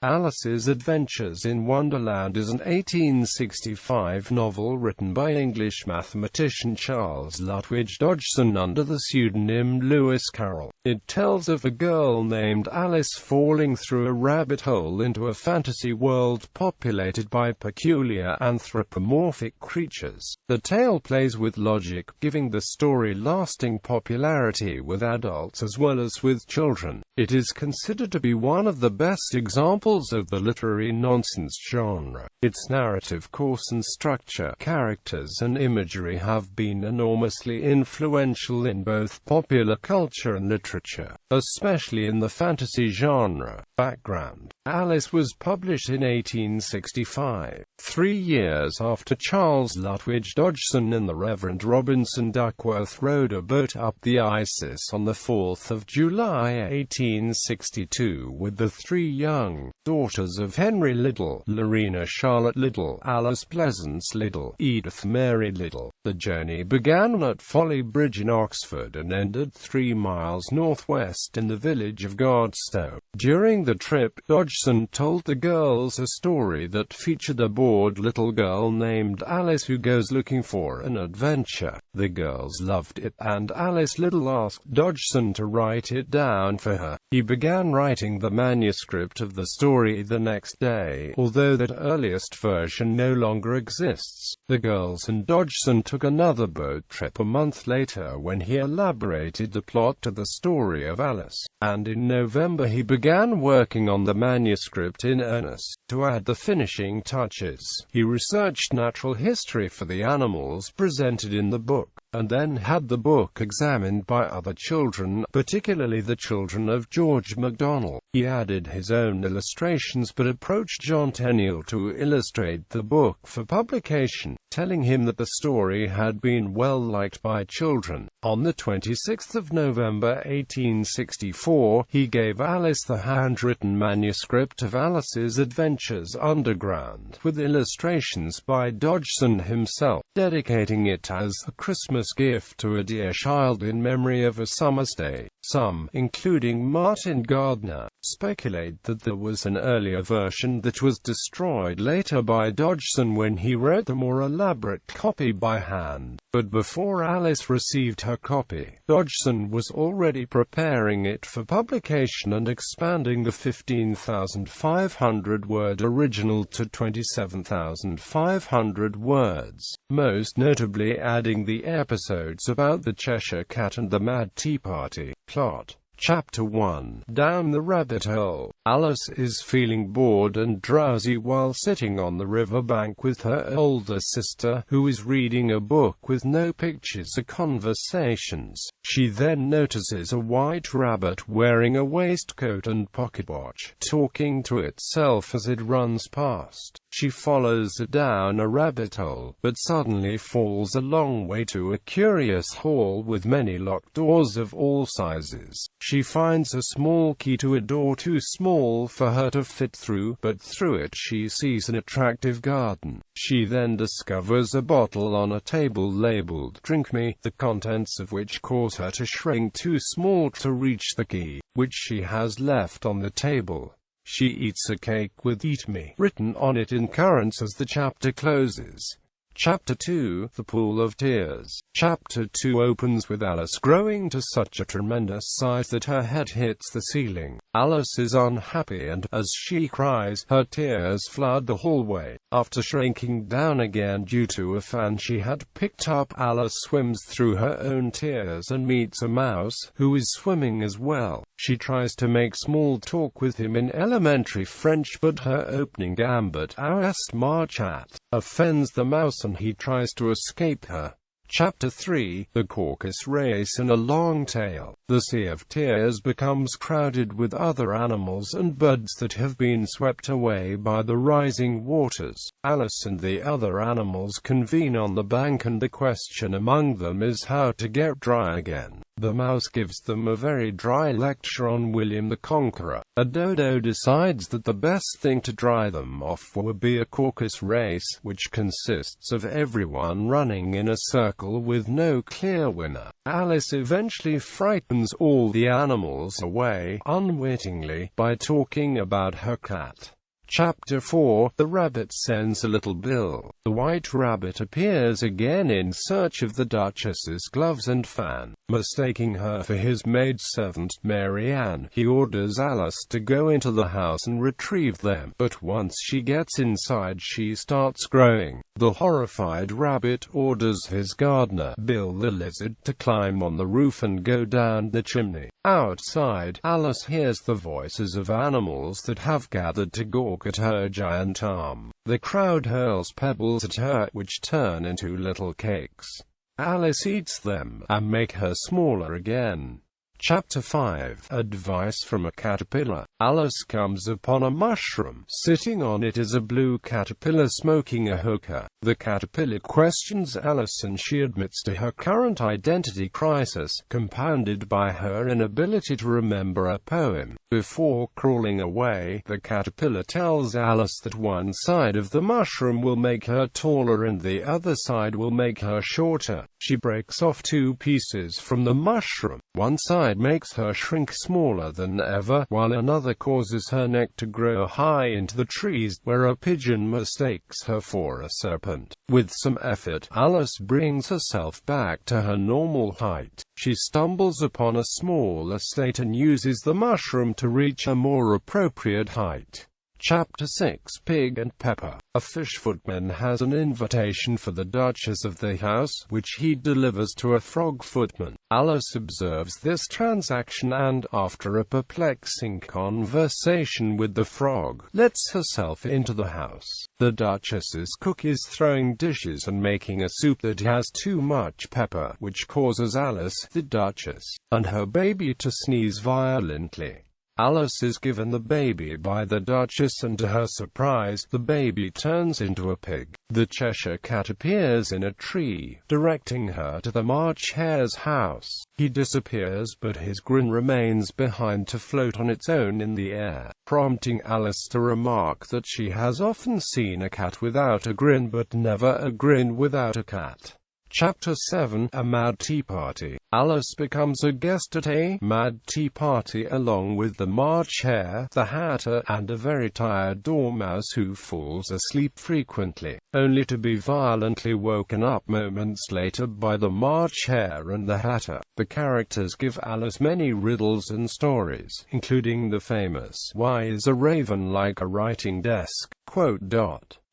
Alice's Adventures in Wonderland is an 1865 novel written by English mathematician Charles Lutwidge Dodgson under the pseudonym Lewis Carroll. It tells of a girl named Alice falling through a rabbit hole into a fantasy world populated by peculiar anthropomorphic creatures. The tale plays with logic, giving the story lasting popularity with adults as well as with children. It is considered to be one of the best examples of the literary nonsense genre. Its narrative course and structure, characters and imagery have been enormously influential in both popular culture and literature, especially in the fantasy genre. Background: Alice was published in 1865, 3 years after Charles Lutwidge Dodgson and the Reverend Robinson Duckworth rowed a boat up the Isis on the 4th of July 1862 with the 3 young daughters of Henry Liddell, Lorena Charlotte Liddell, Alice Pleasance Liddell, Edith Mary Liddell. The journey began at Folly Bridge in Oxford and ended 3 miles northwest in the village of Godstow. During the trip, Dodgson told the girls a story that featured a bored little girl named Alice who goes looking for an adventure. The girls loved it, and Alice Liddell asked Dodgson to write it down for her. He began writing the manuscript of the story the next day, although that earliest version no longer exists. The girls and Dodgson took another boat trip a month later when he elaborated the plot to the story of Alice, and in November he began working on the manuscript in earnest. To add the finishing touches, he researched natural history for the animals presented in the book, and then had the book examined by other children, particularly the children of George MacDonald. He added his own illustrations but approached John Tenniel to illustrate the book for publication, telling him that the story had been well liked by children. On the 26th of November 1864, he gave Alice the handwritten manuscript of Alice's Adventures Underground, with illustrations by Dodgson himself, dedicating it as a Christmas gift to a dear child in memory of a summer's day. Some, including Martin Gardner, speculate that there was an earlier version that was destroyed later by Dodgson when he wrote the more elaborate copy by hand. But before Alice received her copy, Dodgson was already preparing it for publication and expanding the 15,500-word original to 27,500 words, most notably adding the episodes about the Cheshire Cat and the Mad Tea Party. Plot. Chapter 1. Down the Rabbit Hole. Alice is feeling bored and drowsy while sitting on the river bank with her older sister, who is reading a book with no pictures or conversations. She then notices a white rabbit wearing a waistcoat and pocketwatch, talking to itself as it runs past. She follows it down a rabbit hole, but suddenly falls a long way to a curious hall with many locked doors of all sizes. She finds a small key to a door too small for her to fit through, but through it she sees an attractive garden. She then discovers a bottle on a table labeled "Drink Me," the contents of which cause her to shrink too small to reach the key, which she has left on the table. She eats a cake with "Eat Me" written on it in currants as the chapter closes. Chapter 2. The Pool of Tears. Chapter 2 opens with Alice growing to such a tremendous size that her head hits the ceiling. Alice is unhappy and, as she cries, her tears flood the hallway. After shrinking down again due to a fan she had picked up, Alice swims through her own tears and meets a mouse, who is swimming as well. She tries to make small talk with him in elementary French, but her opening gambit, "WorldCat," offends the mouse and he tries to escape her. Chapter 3. The Caucus Race in a Long Tail. The Sea of Tears becomes crowded with other animals and birds that have been swept away by the rising waters. Alice and the other animals convene on the bank and the question among them is how to get dry again. The mouse gives them a very dry lecture on William the Conqueror. A dodo decides that the best thing to dry them off would be a caucus race, which consists of everyone running in a circle with no clear winner. Alice eventually frightens all the animals away, unwittingly, by talking about her cat. Chapter 4. The rabbit sends a little bill. The white rabbit appears again in search of the Duchess's gloves and fan. Mistaking her for his maidservant, Mary Ann, he orders Alice to go into the house and retrieve them, but once she gets inside she starts growing. The horrified rabbit orders his gardener, Bill the lizard, to climb on the roof and go down the chimney. Outside, Alice hears the voices of animals that have gathered to gawk at her giant arm. The crowd hurls pebbles at her, which turn into little cakes. Alice eats them, and make her smaller again. Chapter 5. Advice from a caterpillar. Alice comes upon a mushroom. Sitting on it is a blue caterpillar smoking a hookah. The caterpillar questions Alice and she admits to her current identity crisis, compounded by her inability to remember a poem. Before crawling away, the caterpillar tells Alice that one side of the mushroom will make her taller and the other side will make her shorter. She breaks off 2 pieces from the mushroom. One side makes her shrink smaller than ever, while another causes her neck to grow high into the trees, where a pigeon mistakes her for a serpent. With some effort, Alice brings herself back to her normal height. She stumbles upon a small estate and uses the mushroom to reach a more appropriate height. Chapter 6. Pig and Pepper. A fish footman has an invitation for the Duchess of the house, which he delivers to a frog footman. Alice observes this transaction and, after a perplexing conversation with the frog, lets herself into the house. The Duchess's cook is throwing dishes and making a soup that has too much pepper, which causes Alice, the Duchess, and her baby to sneeze violently. Alice is given the baby by the Duchess and to her surprise, the baby turns into a pig. The Cheshire Cat appears in a tree, directing her to the March Hare's house. He disappears, but his grin remains behind to float on its own in the air, prompting Alice to remark that she has often seen a cat without a grin but never a grin without a cat. Chapter 7. A Mad Tea Party. Alice becomes a guest at a mad tea party along with the March Hare, the Hatter, and a very tired dormouse who falls asleep frequently, only to be violently woken up moments later by the March Hare and the Hatter. The characters give Alice many riddles and stories, including the famous, "Why is a raven like a writing desk?"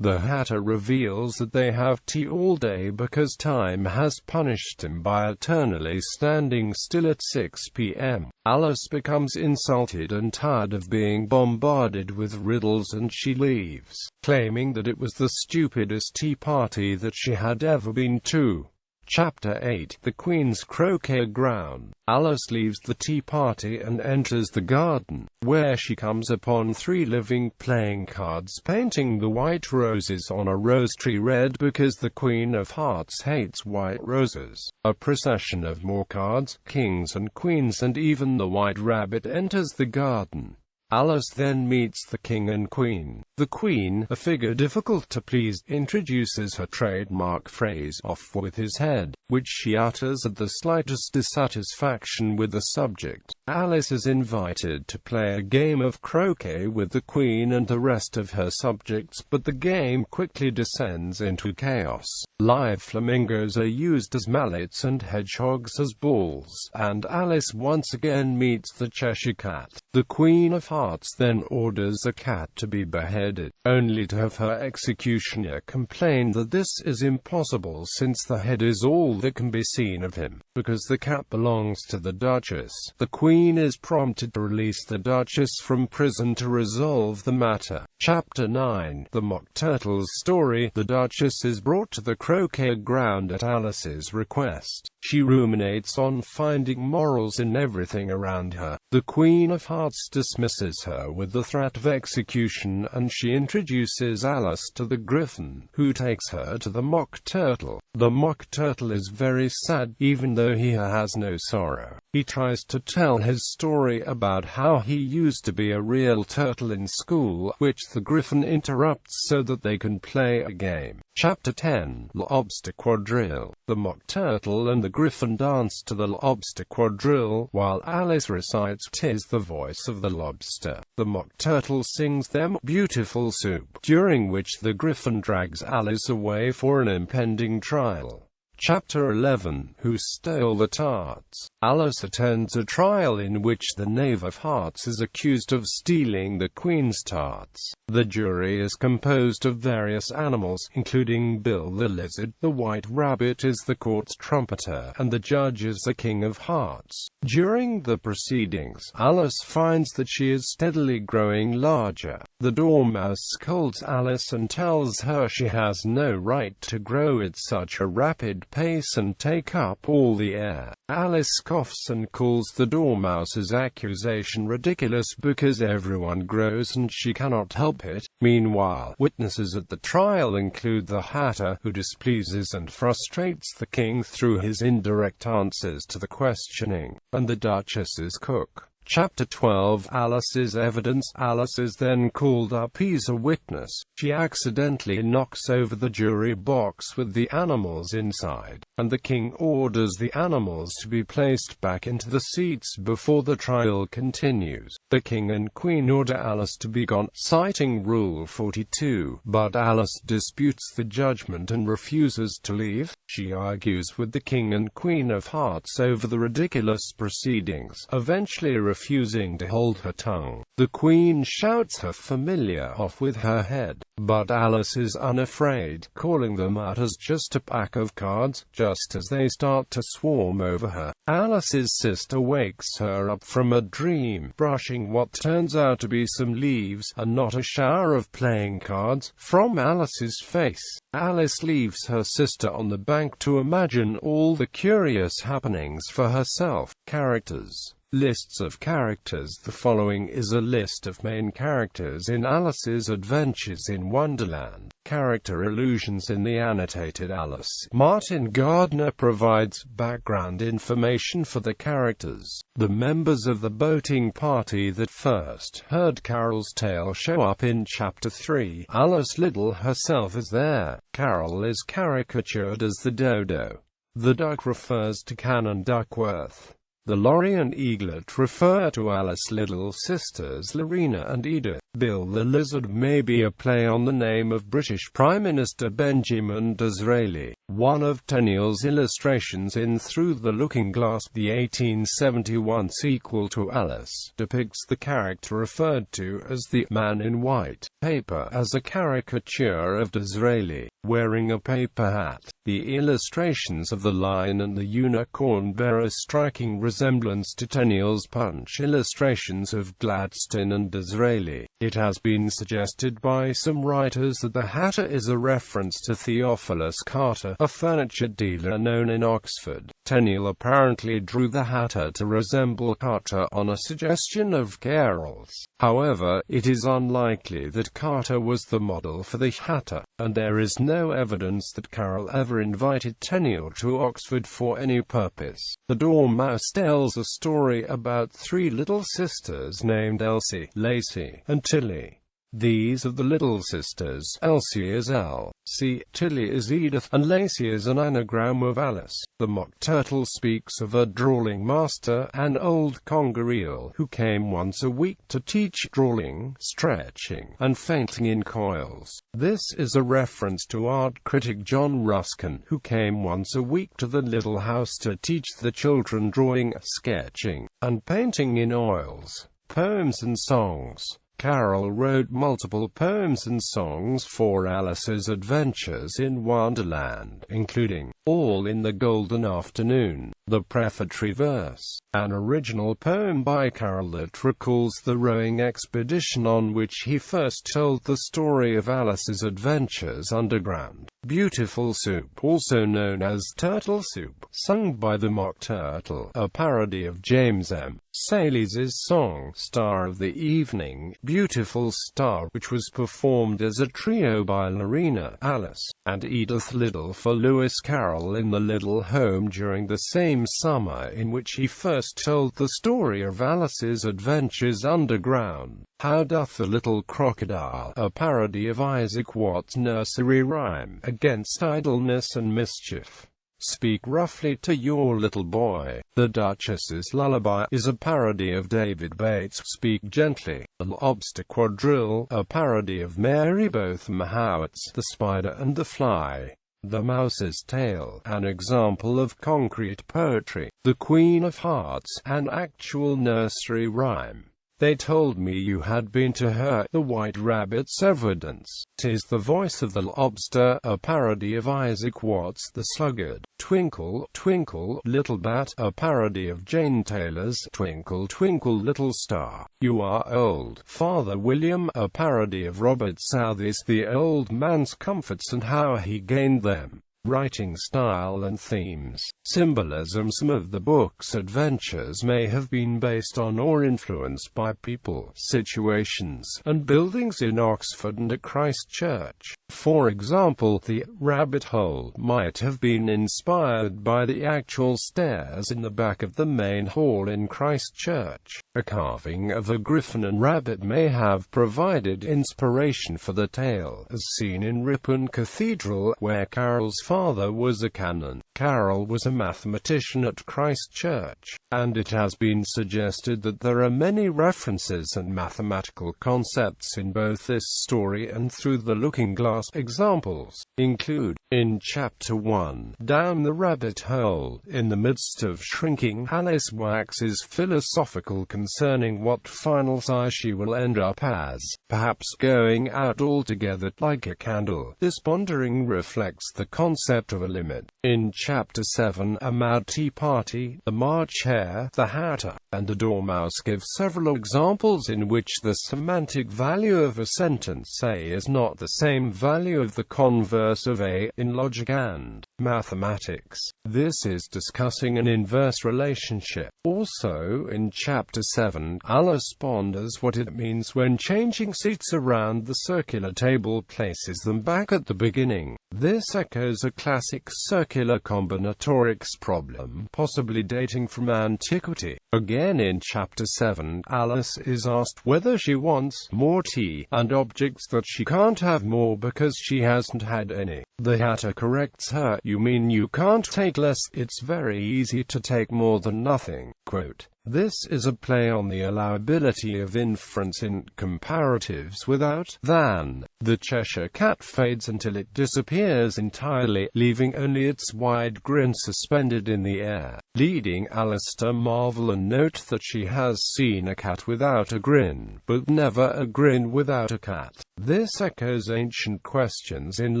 The Hatter reveals that they have tea all day because time has punished him by eternally standing still at 6 p.m. Alice becomes insulted and tired of being bombarded with riddles and she leaves, claiming that it was the stupidest tea party that she had ever been to. Chapter 8. The Queen's Croquet Ground. Alice leaves the tea party and enters the garden, where she comes upon 3 living playing cards painting the white roses on a rose tree red because the Queen of Hearts hates white roses. A procession of more cards, kings and queens and even the white rabbit enters the garden. Alice then meets the king and queen. The queen, a figure difficult to please, introduces her trademark phrase, "off with his head," which she utters at the slightest dissatisfaction with the subject. Alice is invited to play a game of croquet with the queen and the rest of her subjects, but the game quickly descends into chaos. Live flamingos are used as mallets and hedgehogs as balls, and Alice once again meets the Cheshire Cat. The Queen of Hearts then orders a cat to be beheaded, only to have her executioner complain that this is impossible since the head is all that can be seen of him, because the cat belongs to the Duchess. The Queen is prompted to release the Duchess from prison to resolve the matter. Chapter 9. The Mock Turtle's Story. The Duchess is brought to the croquet ground at Alice's request. She ruminates on finding morals in everything around her. The Queen of Hearts dismisses menaces her with the threat of execution, and she introduces Alice to the Griffin, who takes her to the Mock Turtle. The Mock Turtle is very sad, even though he has no sorrow. He tries to tell his story about how he used to be a real turtle in school, which the Griffin interrupts so that they can play a game. Chapter 10. Lobster Quadrille. The Mock Turtle and the Griffin dance to the Lobster Quadrille, while Alice recites "'Tis the voice of the lobster." The Mock Turtle sings them "Beautiful Soup," during which the Griffin drags Alice away for an impending trial. Chapter 11. Who Stole the Tarts? Alice attends a trial in which the Knave of Hearts is accused of stealing the Queen's tarts. The jury is composed of various animals, including Bill the Lizard. The White Rabbit is the court's trumpeter, and the judge is the King of Hearts. During the proceedings, Alice finds that she is steadily growing larger. The Dormouse scolds Alice and tells her she has no right to grow at such a rapid pace and take up all the air. Alice scoffs and calls the Dormouse's accusation ridiculous because everyone grows and she cannot help it. Meanwhile, witnesses at the trial include the Hatter, who displeases and frustrates the king through his indirect answers to the questioning, and the Duchess's cook. Chapter 12. Alice's evidence. Alice is then called up as a witness. She accidentally knocks over the jury box with the animals inside, and the king orders the animals to be placed back into the seats before the trial continues. The king and queen order Alice to be gone, citing Rule 42, but Alice disputes the judgment and refuses to leave. She argues with the king and queen of hearts over the ridiculous proceedings, eventually refusing to hold her tongue. The queen shouts her familiar off with her head, but Alice is unafraid, calling them out as just a pack of cards, just as they start to swarm over her. Alice's sister wakes her up from a dream, brushing what turns out to be some leaves, and not a shower of playing cards, from Alice's face. Alice leaves her sister on the bank to imagine all the curious happenings for herself. Characters. Lists of characters. The following is a list of main characters in Alice's Adventures in Wonderland. Character illusions in the annotated Alice. Martin Gardner provides background information for the characters. The members of the boating party that first heard Carol's tale show up in Chapter 3. Alice Little herself is there. Carol is caricatured as the dodo. The duck refers to Canon Duckworth. The lorry and eaglet refer to Alice Little's sisters Lorena and Edith. Bill the Lizard may be a play on the name of British Prime Minister Benjamin Disraeli. One of Tenniel's illustrations in Through the Looking Glass, the 1871 sequel to Alice, depicts the character referred to as the Man in White paper as a caricature of Disraeli, wearing a paper hat. The illustrations of the Lion and the Unicorn bear a striking resemblance to Tenniel's Punch illustrations of Gladstone and Disraeli. It has been suggested by some writers that the Hatter is a reference to Theophilus Carter, a furniture dealer known in Oxford. Tenniel apparently drew the Hatter to resemble Carter on a suggestion of Carroll's. However, it is unlikely that Carter was the model for the Hatter, and there is no evidence that Carroll ever invited Tenniel to Oxford for any purpose. The Dormouse tells a story about three little sisters named Elsie, Lacey, and Tilly. These are the little sisters. Elsie is L.C., Tilly is Edith, and Lacey is an anagram of Alice. The Mock Turtle speaks of a drawing master, an old conger eel, who came once a week to teach drawing, stretching, and fainting in coils. This is a reference to art critic John Ruskin, who came once a week to the Little House to teach the children drawing, sketching, and painting in oils. Poems and songs. Carroll wrote multiple poems and songs for Alice's Adventures in Wonderland, including All in the Golden Afternoon, the prefatory verse, an original poem by Carroll that recalls the rowing expedition on which he first told the story of Alice's adventures underground. Beautiful Soup, also known as Turtle Soup, sung by the Mock Turtle, a parody of James M. Sally's song, Star of the Evening, Beautiful Star, which was performed as a trio by Lorena, Alice, and Edith Liddell for Lewis Carroll in the Liddell home during the same summer in which he first told the story of Alice's adventures underground. How Doth the Little Crocodile, a parody of Isaac Watts' nursery rhyme, Against Idleness and Mischief, Speak Roughly to Your Little Boy. The Duchess's Lullaby is a parody of David Bates' Speak Gently. The Lobster Quadrille, a parody of Mary Botham Howart's The Spider and the Fly. The Mouse's Tale, an example of concrete poetry. The Queen of Hearts, an actual nursery rhyme. They told me you had been to her, The White Rabbit's Evidence. 'Tis the Voice of the Lobster, a parody of Isaac Watts' The Sluggard. Twinkle, Twinkle, Little Bat, a parody of Jane Taylor's Twinkle Twinkle Little Star. You Are Old, Father William, a parody of Robert Southey's The Old Man's Comforts and How He Gained Them. Writing style and themes. Symbolism. Some of the book's adventures may have been based on or influenced by people, situations, and buildings in Oxford and at Christ Church. For example, the rabbit hole might have been inspired by the actual stairs in the back of the main hall in Christ Church. A carving of a griffin and rabbit may have provided inspiration for the tale, as seen in Ripon Cathedral, where Carroll's father was a canon. Carroll was a mathematician at Christ Church, and it has been suggested that there are many references and mathematical concepts in both this story and Through the Looking Glass. Examples include, in Chapter 1, Down the Rabbit Hole, in the midst of shrinking, Alice waxes philosophical concerning what final size she will end up as, perhaps going out altogether like a candle. This pondering reflects the concept of a limit. In Chapter 7, A Mad Tea Party, the March Hare, the Hatter, and the Dormouse give several examples in which the semantic value of a sentence A is not the same value of the converse of A, in logic and mathematics. This is discussing an inverse relationship. Also, in Chapter 7, Alice ponders what it means when changing seats around the circular table places them back at the beginning. This echoes a classic circular combinatorics problem, possibly dating from antiquity. Again in Chapter 7, Alice is asked whether she wants more tea, and objects that she can't have more because she hasn't had any. The Hatter corrects her, "You mean you can't take less? It's very easy to take more than nothing." Quote, this is a play on the allowability of inference in comparatives without than. The Cheshire Cat fades until it disappears entirely, leaving only its wide grin suspended in the air, leading Alice to marvel and note that she has seen a cat without a grin, but never a grin without a cat. This echoes ancient questions in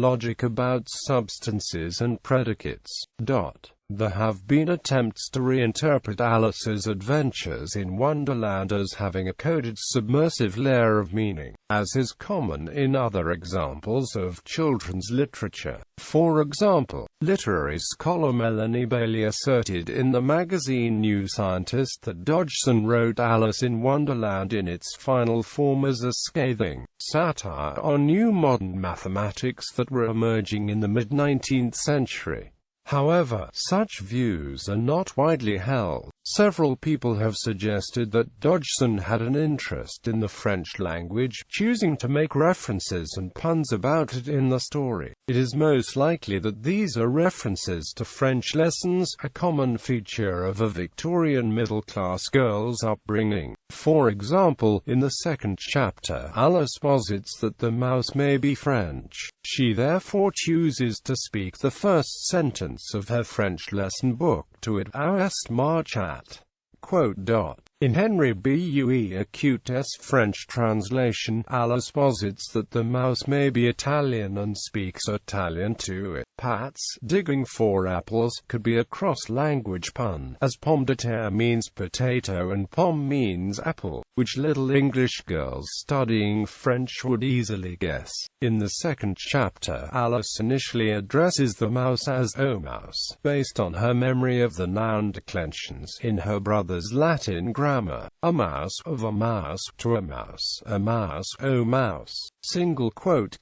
logic about substances and predicates. There have been attempts to reinterpret Alice's adventures in Wonderland as having a coded submersive layer of meaning, as is common in other examples of children's literature. For example, literary scholar Melanie Bailey asserted in the magazine New Scientist that Dodgson wrote Alice in Wonderland in its final form as a scathing satire on new modern mathematics that were emerging in the mid-19th century. However, such views are not widely held. Several people have suggested that Dodgson had an interest in the French language, choosing to make references and puns about it in the story. It is most likely that these are references to French lessons, a common feature of a Victorian middle-class girl's upbringing. For example, in the second chapter, Alice posits that the mouse may be French. She therefore chooses to speak the first sentence of her French lesson book to it, "Est marche at." In Henry B. Acute's French translation, Alice posits that the mouse may be Italian and speaks Italian to it. Pat's digging for apples could be a cross-language pun, as pomme de terre means potato and pomme means apple, which little English girls studying French would easily guess. In the second chapter, Alice initially addresses the mouse as "O mouse," based on her memory of the noun declensions in her brother's Latin grammar. A mouse, of a mouse, to a mouse, O mouse. Single quote.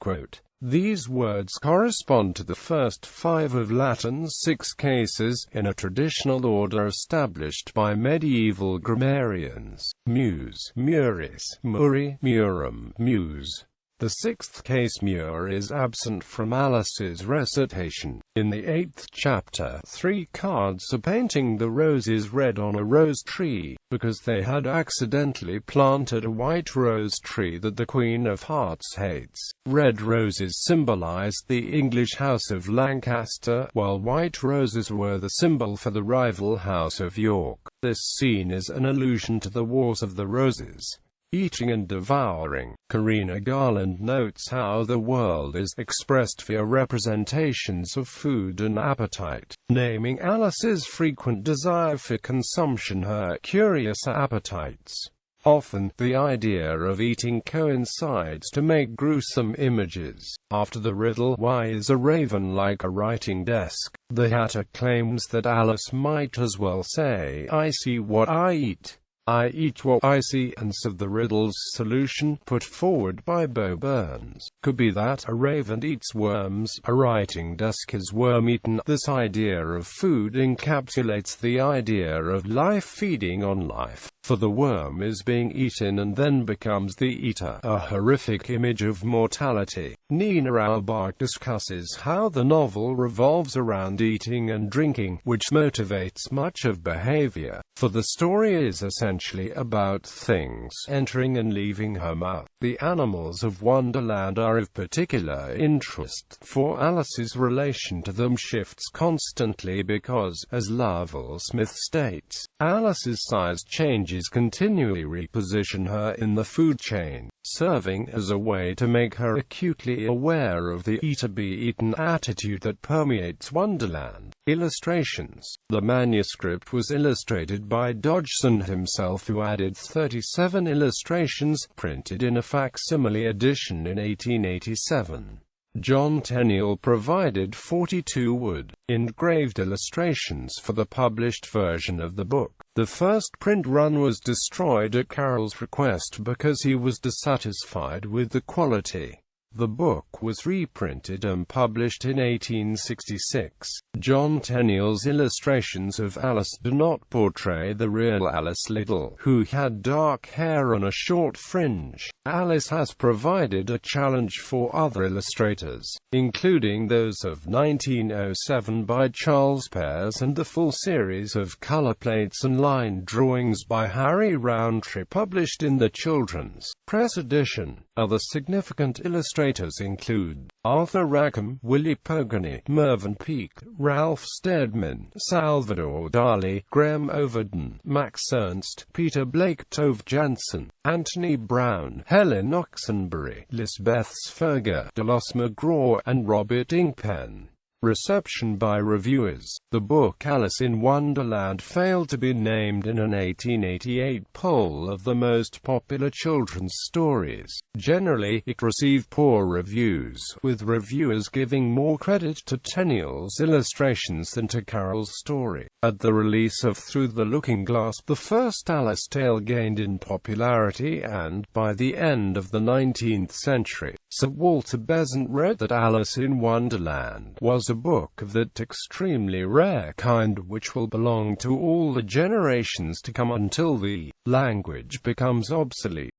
These words correspond to the first 5 of Latin's 6 cases, in a traditional order established by medieval grammarians: mus, muris, muri, murum, muse. The 6th case mur is absent from Alice's recitation. In the 8th chapter, 3 cards are painting the roses red on a rose tree, because they had accidentally planted a white rose tree that the Queen of Hearts hates. Red roses symbolized the English House of Lancaster, while white roses were the symbol for the rival House of York. This scene is an allusion to the Wars of the Roses. Eating and devouring. Karina Garland notes how the world is expressed via representations of food and appetite, naming Alice's frequent desire for consumption her curious appetites. Often, the idea of eating coincides to make gruesome images. After the riddle, "Why is a raven like a writing desk?" the Hatter claims that Alice might as well say, "I see what I eat. I eat what I see," and so the riddle's solution, put forward by Bo Burns, could be that a raven eats worms, a writing desk is worm-eaten. This idea of food encapsulates the idea of life feeding on life, for the worm is being eaten and then becomes the eater, a horrific image of mortality. Nina Auerbach discusses how the novel revolves around eating and drinking, which motivates much of behavior, for the story is essentially about things entering and leaving her mouth. The animals of Wonderland are of particular interest, for Alice's relation to them shifts constantly because, as Lovell Smith states, Alice's size changes continually reposition her in the food chain, serving as a way to make her acutely aware of the eat-to-be-eaten attitude that permeates Wonderland. Illustrations. The manuscript was illustrated by Dodgson himself, who added 37 illustrations, printed in a facsimile edition in 1887. John Tenniel provided 42 wood-engraved illustrations for the published version of the book. The first print run was destroyed at Carroll's request because he was dissatisfied with the quality. The book was reprinted and published in 1866. John Tenniel's illustrations of Alice do not portray the real Alice Liddell, who had dark hair and a short fringe. Alice has provided a challenge for other illustrators, including those of 1907 by Charles Pears and the full series of color plates and line drawings by Harry Rowntree published in the Children's Press edition. Other significant illustrators include Arthur Rackham, Willie Pogany, Mervyn Peake, Ralph Steadman, Salvador Dali, Graham Overton, Max Ernst, Peter Blake, Tove Jansson, Anthony Brown, Helen Oxenbury, Lisbeth Sferger, Delos McGraw, and Robert Ingpen. Reception by reviewers. The book Alice in Wonderland failed to be named in an 1888 poll of the most popular children's stories. Generally, it received poor reviews, with reviewers giving more credit to Tenniel's illustrations than to Carroll's story. At the release of Through the Looking Glass, the first Alice tale gained in popularity, and, by the end of the 19th century, Sir Walter Besant wrote that Alice in Wonderland was a book of that extremely rare kind which will belong to all the generations to come until the language becomes obsolete.